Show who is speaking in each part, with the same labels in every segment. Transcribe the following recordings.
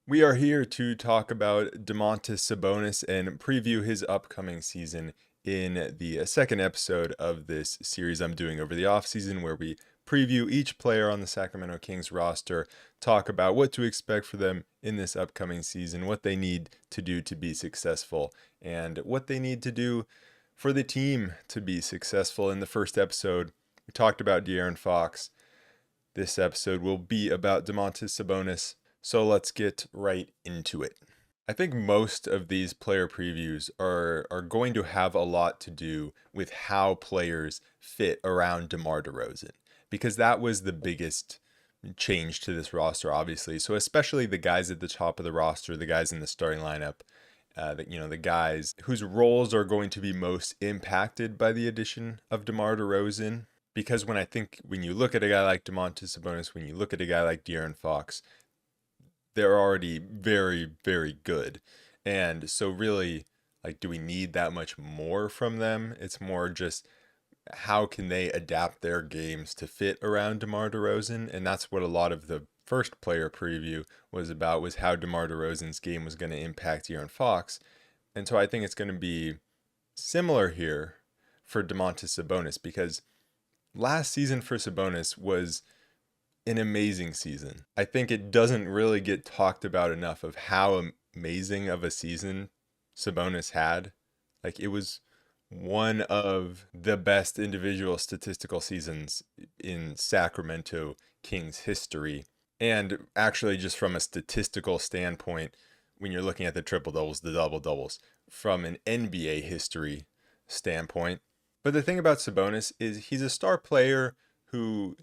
Speaker 1: We are here to talk about Domantas Sabonis and preview his upcoming season in the second episode of this series I'm doing over the offseason, where we preview each player on the Sacramento Kings roster, talk about what to expect for them in this upcoming season, what they need to do to be successful, and what they need to do for the team to be successful. In the first episode, we talked about De'Aaron Fox. This episode will be about Domantas Sabonis. So let's get right into it. I think most of these player previews are going to have a lot to do with how players fit around DeMar DeRozan, because that was the biggest change to this roster, obviously. So especially the guys at the top of the roster, the guys in the starting lineup, the guys whose roles are going to be most impacted by the addition of DeMar DeRozan. Because when you look at a guy like Domantas Sabonis, when you look at a guy like De'Aaron Fox, they're already very, very good. And so really, like, do we need that much more from them? It's more just how can they adapt their games to fit around DeMar DeRozan? And that's what a lot of the first player preview was about, was how DeMar DeRozan's game was going to impact De'Aaron Fox. And so I think it's going to be similar here for Domantas Sabonis, because last season for Sabonis was an amazing season. I think it doesn't really get talked about enough of how amazing of a season Sabonis had. Like, it was one of the best individual statistical seasons in Sacramento Kings history. And actually, just from a statistical standpoint, when you're looking at the triple doubles, the double doubles, from an NBA history standpoint. But the thing about Sabonis is he's a star player who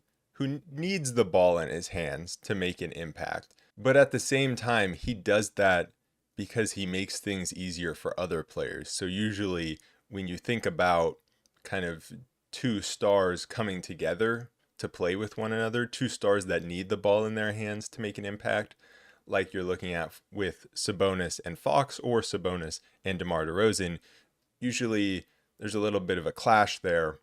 Speaker 1: needs the ball in his hands to make an impact. But at the same time, he does that because he makes things easier for other players. So usually when you think about kind of two stars coming together to play with one another, two stars that need the ball in their hands to make an impact, like you're looking at with Sabonis and Fox, or Sabonis and DeMar DeRozan, usually there's a little bit of a clash there.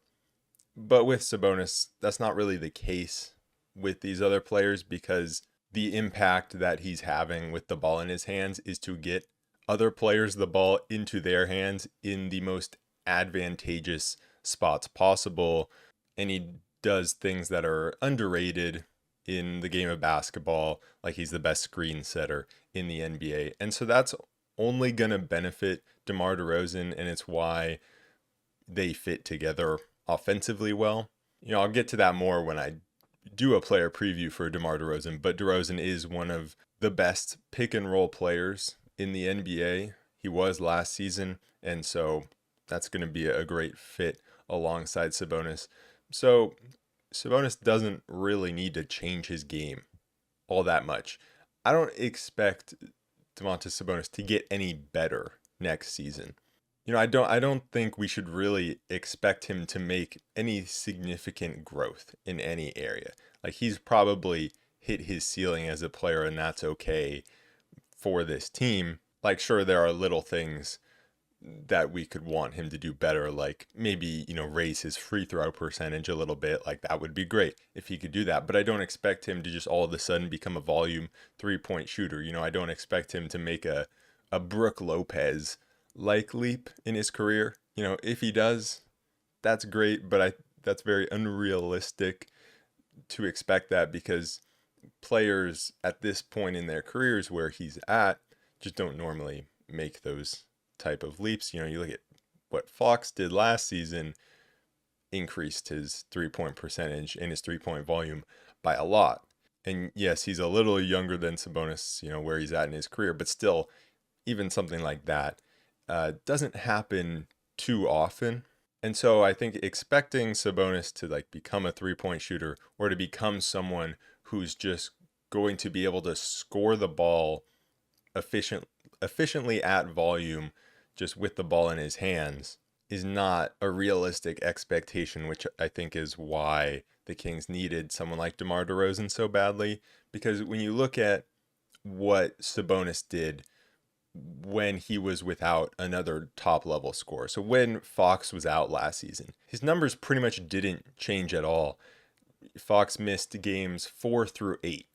Speaker 1: But with Sabonis, that's not really the case with these other players, because the impact that he's having with the ball in his hands is to get other players the ball into their hands in the most advantageous spots possible. And he does things that are underrated in the game of basketball, like he's the best screen setter in the NBA. And so that's only going to benefit DeMar DeRozan, and it's why they fit together offensively well. I'll get to that more when I do a player preview for DeMar DeRozan, but DeRozan is one of the best pick and roll players in the NBA. He was last season, and so that's going to be a great fit alongside Sabonis. So Sabonis doesn't really need to change his game all that much. I don't expect Domantas Sabonis to get any better next season. I don't think we should really expect him to make any significant growth in any area. Like, he's probably hit his ceiling as a player, and that's okay for this team. Like, sure, there are little things that we could want him to do better, like maybe, raise his free throw percentage a little bit. Like, that would be great if he could do that. But I don't expect him to just all of a sudden become a volume 3-point shooter. I don't expect him to make a Brook Lopez like leap in his career. If he does, that's great, but that's very unrealistic to expect that, because players at this point in their careers where he's at just don't normally make those type of leaps. You look at what Fox did last season, increased his 3-point percentage and his 3-point volume by a lot. And yes, he's a little younger than Sabonis, where he's at in his career, but still, even something like that doesn't happen too often. And so I think expecting Sabonis to become a 3-point shooter, or to become someone who's just going to be able to score the ball efficiently at volume, just with the ball in his hands, is not a realistic expectation, which I think is why the Kings needed someone like DeMar DeRozan so badly. Because when you look at what Sabonis did when he was without another top level scorer. So when Fox was out last season, his numbers pretty much didn't change at all. Fox missed games 4 through 8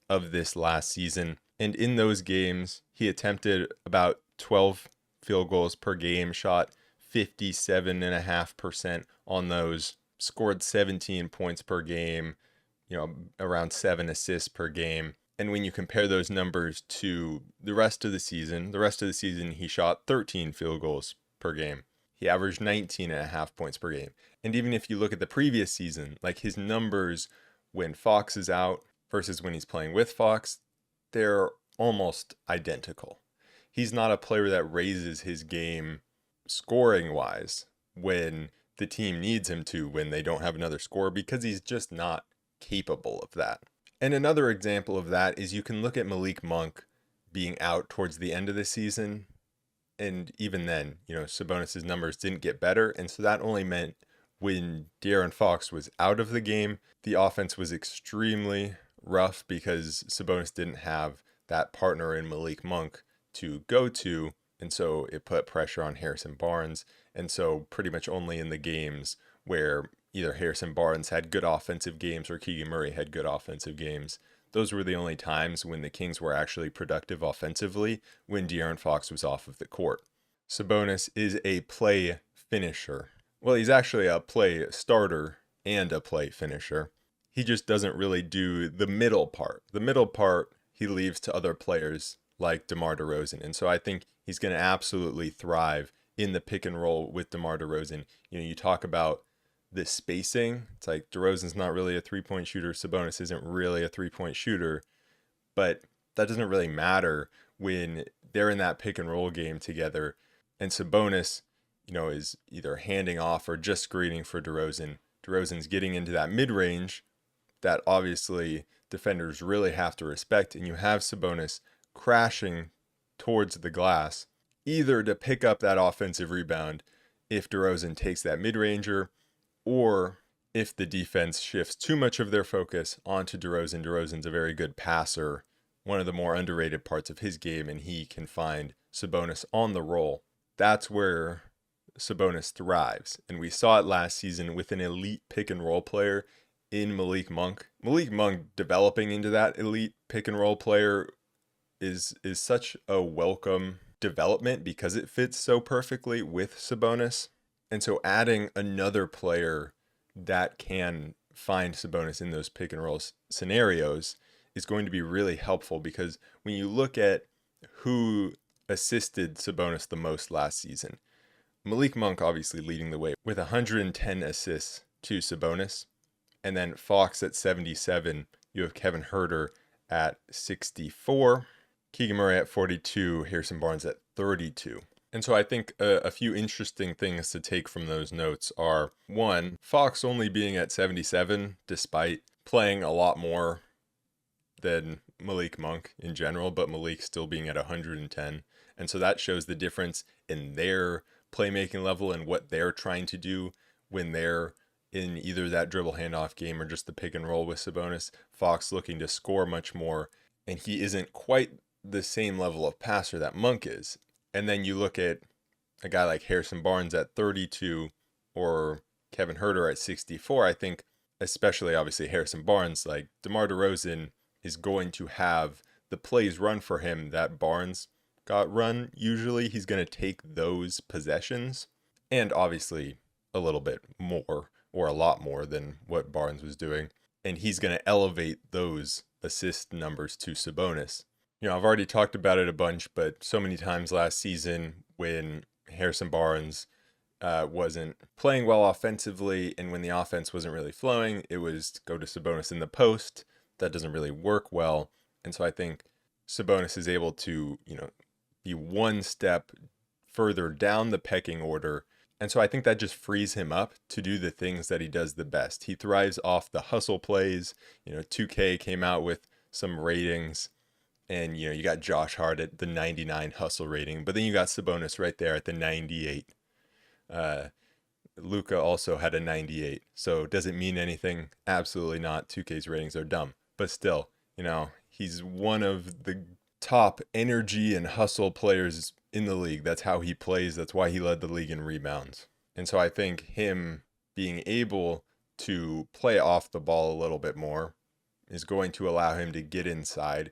Speaker 1: of this last season. And in those games, he attempted about 12 field goals per game, shot 57.5% on those, scored 17 points per game, around 7 assists per game. And when you compare those numbers to the rest of the season he shot 13 field goals per game. He averaged 19.5 points per game. And even if you look at the previous season, like his numbers when Fox is out versus when he's playing with Fox, they're almost identical. He's not a player that raises his game scoring wise when the team needs him to, when they don't have another scorer, because he's just not capable of that. And another example of that is you can look at Malik Monk being out towards the end of the season. And even then, Sabonis' numbers didn't get better. And so that only meant when De'Aaron Fox was out of the game, the offense was extremely rough because Sabonis didn't have that partner in Malik Monk to go to. And so it put pressure on Harrison Barnes. And so pretty much only in the games where either Harrison Barnes had good offensive games or Keegan Murray had good offensive games, those were the only times when the Kings were actually productive offensively, when De'Aaron Fox was off of the court. Sabonis is a play finisher. Well, he's actually a play starter and a play finisher. He just doesn't really do the middle part. The middle part he leaves to other players like DeMar DeRozan. And so I think he's going to absolutely thrive in the pick and roll with DeMar DeRozan. You talk about the spacing. It's like DeRozan's not really a three-point shooter. Sabonis isn't really a three-point shooter. But that doesn't really matter when they're in that pick and roll game together. And Sabonis, is either handing off or just screening for DeRozan. DeRozan's getting into that mid-range that obviously defenders really have to respect. And you have Sabonis crashing towards the glass, either to pick up that offensive rebound if DeRozan takes that mid-ranger, or if the defense shifts too much of their focus onto DeRozan. DeRozan's a very good passer, one of the more underrated parts of his game, and he can find Sabonis on the roll. That's where Sabonis thrives. And we saw it last season with an elite pick and roll player in Malik Monk. Malik Monk developing into that elite pick and roll player is such a welcome development because it fits so perfectly with Sabonis. And so adding another player that can find Sabonis in those pick and roll scenarios is going to be really helpful, because when you look at who assisted Sabonis the most last season, Malik Monk obviously leading the way with 110 assists to Sabonis. And then Fox at 77. You have Kevin Huerter at 64. Keegan Murray at 42. Harrison Barnes at 32. And so I think a few interesting things to take from those notes are, one, Fox only being at 77 despite playing a lot more than Malik Monk in general, but Malik still being at 110. And so that shows the difference in their playmaking level and what they're trying to do when they're in either that dribble handoff game or just the pick and roll with Sabonis. Fox looking to score much more, and he isn't quite the same level of passer that Monk is. And then you look at a guy like Harrison Barnes at 32 or Kevin Huerter at 64. I think, especially obviously Harrison Barnes, like DeMar DeRozan is going to have the plays run for him that Barnes got run. Usually he's going to take those possessions, and obviously a little bit more or a lot more than what Barnes was doing. And he's going to elevate those assist numbers to Sabonis. I've already talked about it a bunch, but so many times last season when Harrison Barnes wasn't playing well offensively, and when the offense wasn't really flowing, it was go to Sabonis in the post. That doesn't really work well. And so I think Sabonis is able to, be one step further down the pecking order. And so I think that just frees him up to do the things that he does the best. He thrives off the hustle plays. 2K came out with some ratings, and you got Josh Hart at the 99 hustle rating, but then you got Sabonis right there at the 98. Luka also had a 98. So does it mean anything? Absolutely not. 2K's ratings are dumb. But still, he's one of the top energy and hustle players in the league. That's how he plays. That's why he led the league in rebounds. And so I think him being able to play off the ball a little bit more is going to allow him to get inside,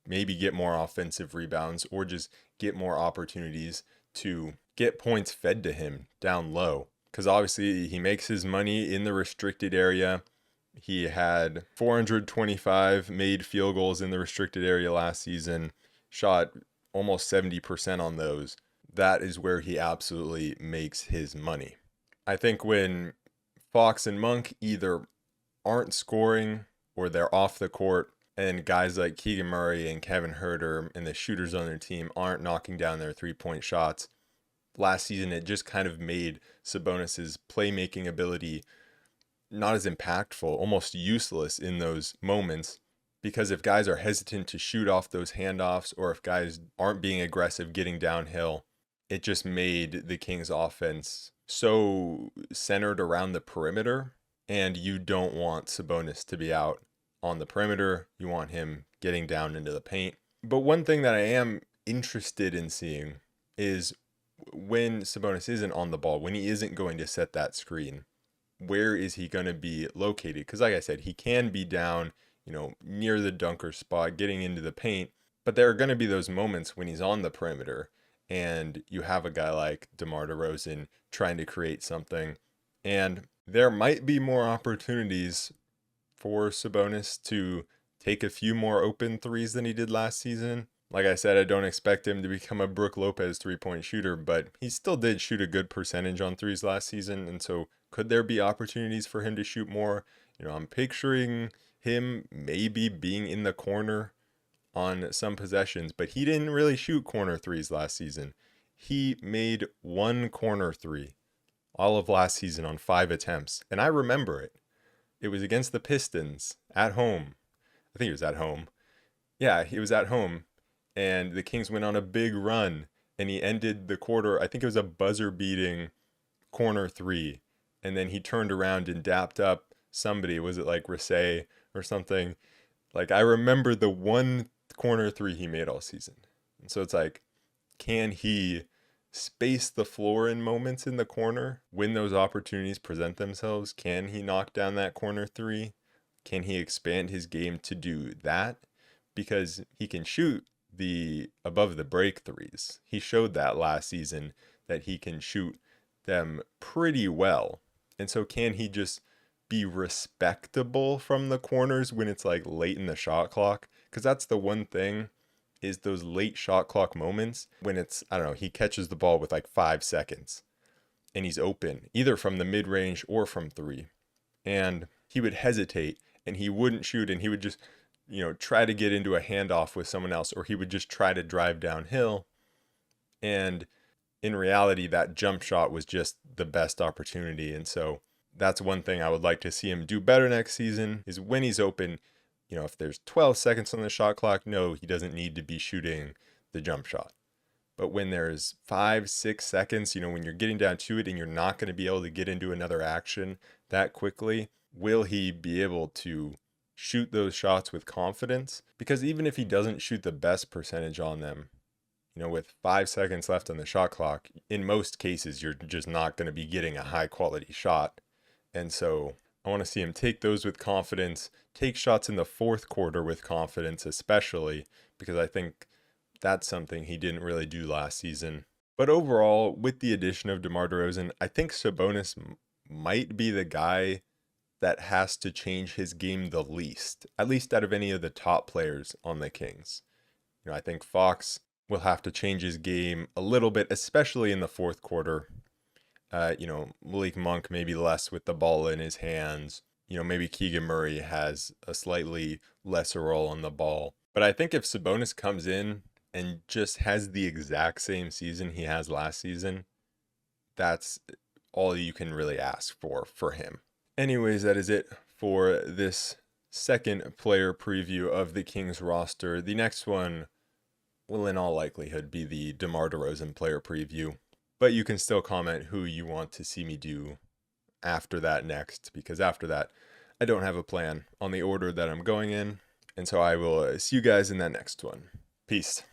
Speaker 1: maybe get more offensive rebounds or just get more opportunities to get points fed to him down low. Because obviously he makes his money in the restricted area. He had 425 made field goals in the restricted area last season, shot almost 70% on those. That is where he absolutely makes his money. I think when Fox and Monk either aren't scoring or they're off the court, and guys like Keegan Murray and Kevin Huerter and the shooters on their team aren't knocking down their three-point shots, last season it just kind of made Sabonis's playmaking ability not as impactful, almost useless in those moments, because if guys are hesitant to shoot off those handoffs or if guys aren't being aggressive getting downhill, it just made the Kings offense so centered around the perimeter, and you don't want Sabonis to be out on the perimeter. You want him getting down into the paint. But one thing that I am interested in seeing is when Sabonis isn't on the ball, when he isn't going to set that screen, where is he going to be located? Because like I said, he can be down, near the dunker spot, getting into the paint, but there are going to be those moments when he's on the perimeter and you have a guy like DeMar DeRozan trying to create something, and there might be more opportunities for Sabonis to take a few more open threes than he did last season. Like I said, I don't expect him to become a Brook Lopez three-point shooter, but he still did shoot a good percentage on threes last season, and so could there be opportunities for him to shoot more? I'm picturing him maybe being in the corner on some possessions, but he didn't really shoot corner threes last season. He made one corner three all of last season on 5 attempts, and I remember it. It was against the Pistons at home. I think it was at home. Yeah, he was at home, and the Kings went on a big run, and he ended the quarter, I think it was a buzzer-beating corner three, and then he turned around and dapped up somebody. Was it like Rasay or something? Like, I remember the one corner three he made all season. And so it's like, can he space the floor in moments in the corner when those opportunities present themselves? Can he knock down that corner three? Can he expand his game to do that? Because he can shoot the above the break threes. He showed that last season that he can shoot them pretty well. And so can he just be respectable from the corners when it's like late in the shot clock? Because that's the one thing, is those late shot clock moments when it's, I don't know, he catches the ball with like 5 seconds and he's open either from the mid-range or from three, and he would hesitate and he wouldn't shoot, and he would just try to get into a handoff with someone else, or he would just try to drive downhill, and in reality that jump shot was just the best opportunity. And so that's one thing I would like to see him do better next season, is when he's open, if there's 12 seconds on the shot clock, no, he doesn't need to be shooting the jump shot. But when there's 5-6 seconds, when you're getting down to it and you're not going to be able to get into another action that quickly, will he be able to shoot those shots with confidence? Because even if he doesn't shoot the best percentage on them, with 5 seconds left on the shot clock, in most cases, you're just not going to be getting a high quality shot. And so I want to see him take those with confidence, take shots in the fourth quarter with confidence, especially because I think that's something he didn't really do last season. But overall, with the addition of DeMar DeRozan, I think Sabonis might be the guy that has to change his game the least, at least out of any of the top players on the Kings. I think Fox will have to change his game a little bit, especially in the fourth quarter. Malik Monk maybe less with the ball in his hands. Maybe Keegan Murray has a slightly lesser role on the ball. But I think if Sabonis comes in and just has the exact same season he has last season, that's all you can really ask for him. Anyways, that is it for this second player preview of the Kings roster. The next one will in all likelihood be the DeMar DeRozan player preview. But you can still comment who you want to see me do after that next, because after that, I don't have a plan on the order that I'm going in. And so I will see you guys in that next one. Peace.